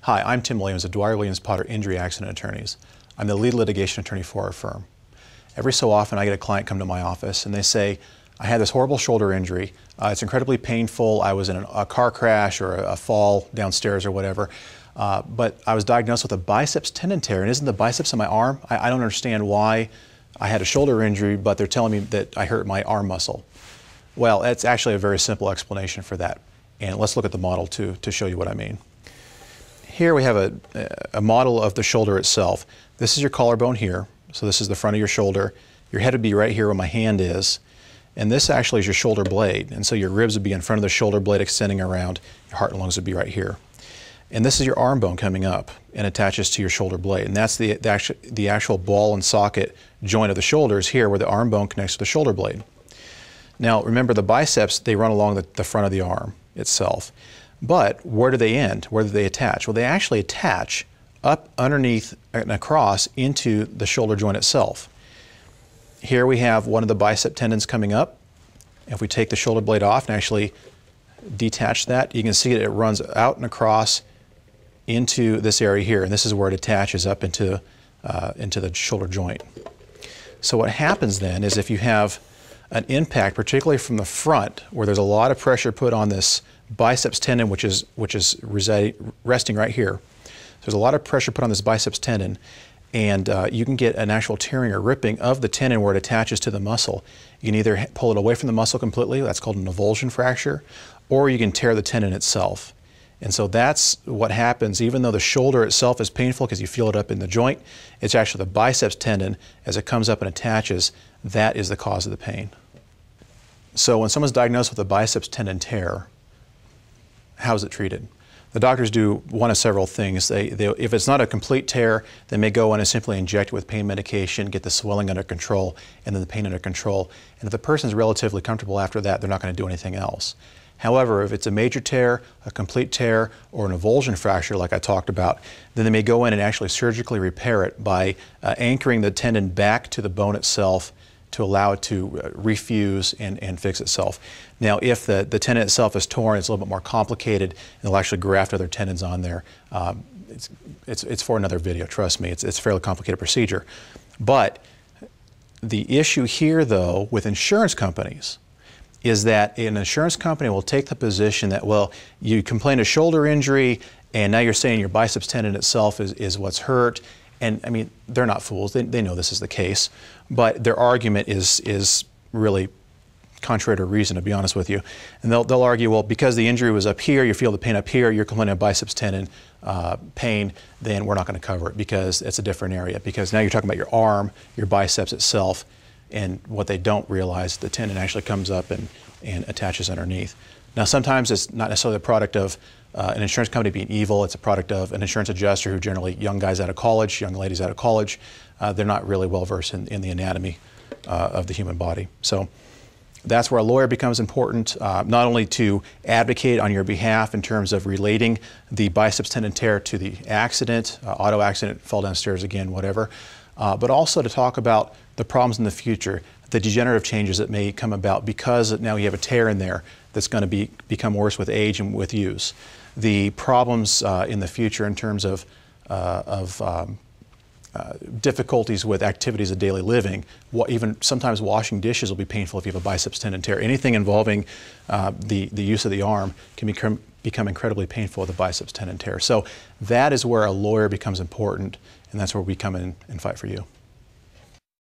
Hi, I'm Tim Williams of Dwyer Williams Potter Injury Accident Attorneys. I'm the lead litigation attorney for our firm. Every so often I get a client come to my office and they say, I had this horrible shoulder injury. It's incredibly painful. I was in a car crash or a fall downstairs or whatever. But I was diagnosed with a biceps tendon tear, and isn't the biceps in my arm? I don't understand why I had a shoulder injury, but they're telling me that I hurt my arm muscle. Well, it's actually a very simple explanation for that. And let's look at the model to show you what I mean. Here we have a model of the shoulder itself. This is your collarbone here. So this is the front of your shoulder. Your head would be right here where my hand is. And this actually is your shoulder blade. And so your ribs would be in front of the shoulder blade extending around. Your heart and lungs would be right here. And this is your arm bone coming up and attaches to your shoulder blade. And that's the actual ball and socket joint of the shoulder is here where the arm bone connects to the shoulder blade. Now remember, the biceps, they run along the front of the arm itself. But where do they end? Where do they attach? Well, they actually attach up underneath and across into the shoulder joint itself. Here we have one of the bicep tendons coming up. If we take the shoulder blade off and actually detach that, you can see that it runs out and across into this area here, and this is where it attaches up into the shoulder joint. So what happens then is if you have an impact, particularly from the front, where there's a lot of pressure put on this biceps tendon, which is resting right here. So there's a lot of pressure put on this biceps tendon, and you can get an actual tearing or ripping of the tendon where it attaches to the muscle. You can either pull it away from the muscle completely, that's called an avulsion fracture, or you can tear the tendon itself. And so that's what happens. Even though the shoulder itself is painful because you feel it up in the joint, it's actually the biceps tendon, as it comes up and attaches, that is the cause of the pain. So when someone's diagnosed with a biceps tendon tear, how is it treated? The doctors do one of several things. If it's not a complete tear, they may go in and simply inject it with pain medication, get the swelling under control, and then the pain under control. And if the person's relatively comfortable after that, they're not going to do anything else. However, if it's a major tear, a complete tear, or an avulsion fracture like I talked about, then they may go in and actually surgically repair it by anchoring the tendon back to the bone itself to allow it to refuse and fix itself. Now, if the tendon itself is torn, it's a little bit more complicated, and they'll actually graft other tendons on there. It's for another video, trust me. It's a fairly complicated procedure. But the issue here, though, with insurance companies is that an insurance company will take the position that, well, you complained of shoulder injury, and now you're saying your biceps tendon itself is what's hurt. And I mean, they're not fools. They know this is the case. But their argument is really contrary to reason, to be honest with you. And they'll argue, well, because the injury was up here, you feel the pain up here, you're complaining of biceps tendon pain, then we're not going to cover it because it's a different area. Because now you're talking about your arm, your biceps itself, and what they don't realize, the tendon actually comes up and attaches underneath. Now, sometimes it's not necessarily a product of an insurance company being evil. It's a product of an insurance adjuster who generally young guys out of college, young ladies out of college. They're not really well versed in the anatomy of the human body. So that's where a lawyer becomes important, not only to advocate on your behalf in terms of relating the biceps tendon tear to the accident, auto accident, fall downstairs again, whatever, but also to talk about the problems in the future, the degenerative changes that may come about because now you have a tear in there that's going to become worse with age and with use. The problems in the future in terms of difficulties with activities of daily living. Even sometimes washing dishes will be painful if you have a biceps tendon tear. Anything involving the use of the arm can become incredibly painful with a biceps tendon tear. So that is where a lawyer becomes important, and that's where we come in and fight for you.